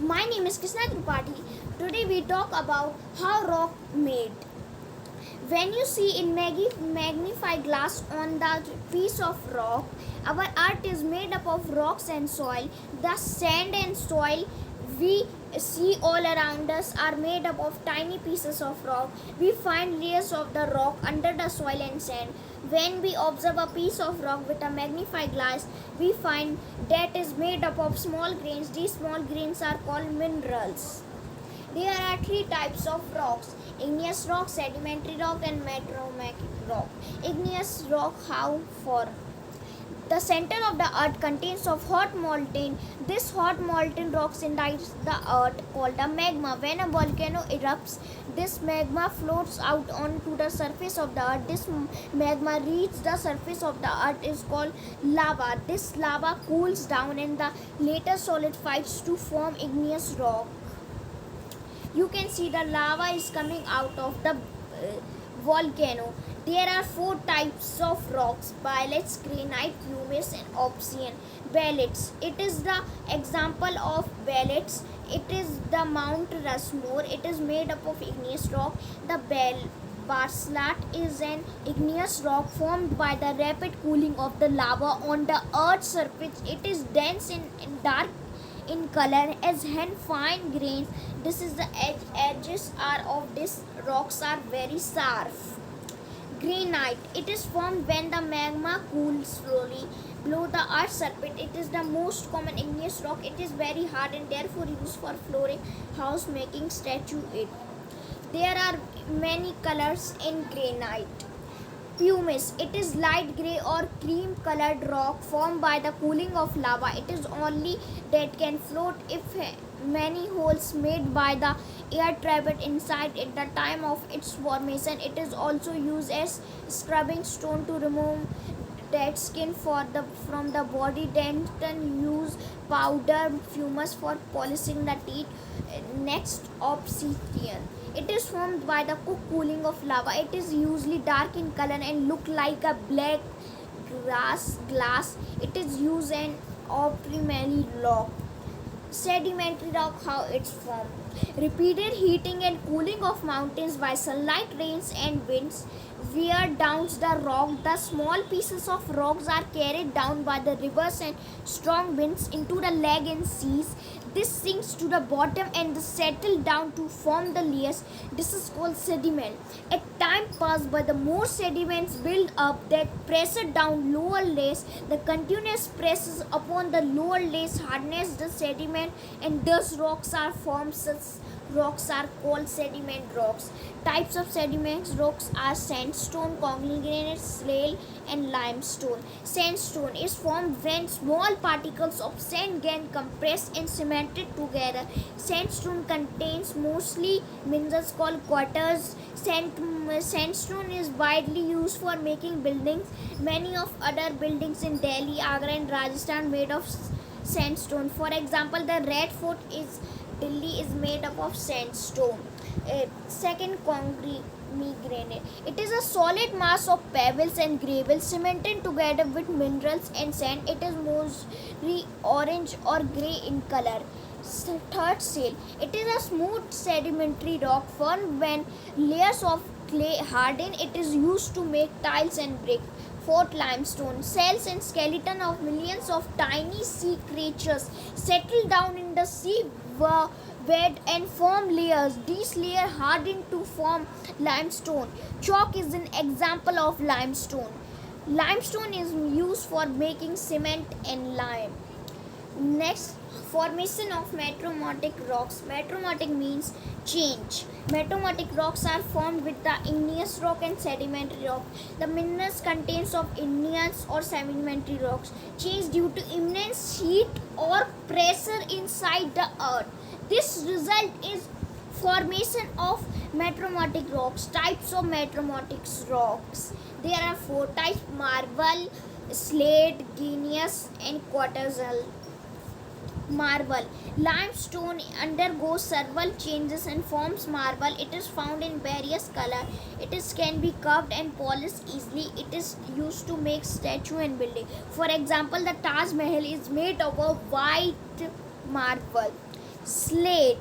My name is Krishna Tripathi. Today we talk about how rock made. When you see in magnify glass on the piece of rock, our earth is made up of rocks and soil. The sand and soil we see all around us are made up of tiny pieces of rock. We find layers of the rock under the soil and sand. When we observe a piece of rock with a magnified glass, we find that is made up of small grains. These small grains are called minerals. There are three types of rocks: igneous rock, sedimentary rock, and metamorphic rock. Igneous rock, how for? The center of the earth contains of hot molten. This hot molten rocks inside the earth called a magma. When a volcano erupts, this magma floats out onto the surface of the earth. This magma reaches the surface of the earth is called lava. This lava cools down and the later solidifies to form igneous rock. You can see the lava is coming out of the volcano. There are four types of rocks: biolates, granite, pumice, and obsidian. Biolates, it is the example of biolates. It is the Mount Rushmore. It is made up of igneous rock. The basalt is an igneous rock formed by the rapid cooling of the lava on the earth's surface. It is dense and dark in color as hand fine grains. This is the edges are of these rocks are very sharp. Granite, it is formed when the magma cools slowly below the earth's surface. It is the most common igneous rock. It is very hard and therefore used for flooring, house making, statue. There are many colors in granite. Pumice, it is light grey or cream colored rock formed by the cooling of lava. It is only that can float if many holes made by the air trapped inside at the time of its formation. It is also used as scrubbing stone to remove dead skin from the body. Denton use powder pumice for polishing the teeth. Next, obsidian. It is formed by the cooling of lava. It is usually dark in color and look like a black glass. It is used an optimally rock. Sedimentary rock, how it's formed. Repeated heating and cooling of mountains by sunlight, rains, and winds wear down the rock. The small pieces of rocks are carried down by the rivers and strong winds into the lake and seas. This sinks to the bottom and settle down to form the layers. This is called sediment. As time passes by, the more sediments build up that pressure down lower layers. The continuous presses upon the lower layers hardens the sediment and thus rocks are formed. Such rocks are called sediment rocks. Types of sediment rocks are sandstone, conglomerate, shale, and limestone. Sandstone is formed when small particles of sand get compressed and cemented together. Sandstone contains mostly minerals called quarters. Sandstone is widely used for making buildings. Many of other buildings in Delhi, Agra, and Rajasthan made of sandstone. For example, the Red Fort is Delhi is made up of sandstone. Second, concrete granite. It is a solid mass of pebbles and gravel cemented together with minerals and sand. It is mostly orange or grey in color. Third, shale. It is a smooth sedimentary rock formed when layers of clay harden. It is used to make tiles and bricks. Fourth, limestone. Cells and skeleton of millions of tiny sea creatures settle down in the sea bed and form layers. These layers harden to form limestone. Chalk is an example of limestone. Limestone is used for making cement and lime. Next, formation of metamorphic rocks. Metamorphic means change. Metamorphic rocks are formed with the igneous rock and sedimentary rock. The minerals contains of igneous or sedimentary rocks change due to immense heat or pressure inside the earth. This result is formation of metamorphic rocks. Types of metamorphic rocks. There are four types: marble, slate, igneous, and quartzite. Marble. Limestone undergoes several changes and forms marble. It is found in various colors. Can be carved and polished easily. It is used to make statue and building. For example, the Taj Mahal is made of a white marble. Slate.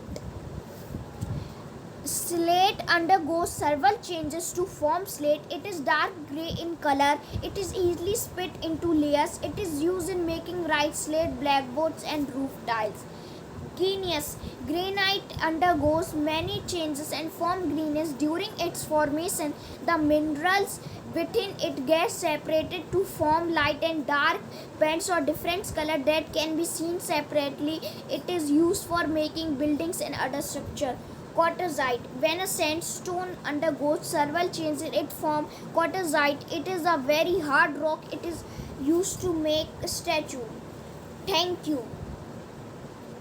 Slate undergoes several changes to form slate. It is dark grey in color. It is easily split into layers. It is used in making right slate, blackboards and roof tiles. Greeness. Granite undergoes many changes and forms greenness. During its formation, the minerals within it get separated to form light and dark bands or different colors that can be seen separately. It is used for making buildings and other structure. Quartzite. When a sandstone undergoes several changes, it forms quartzite. It is a very hard rock. It is used to make a statue. Thank you.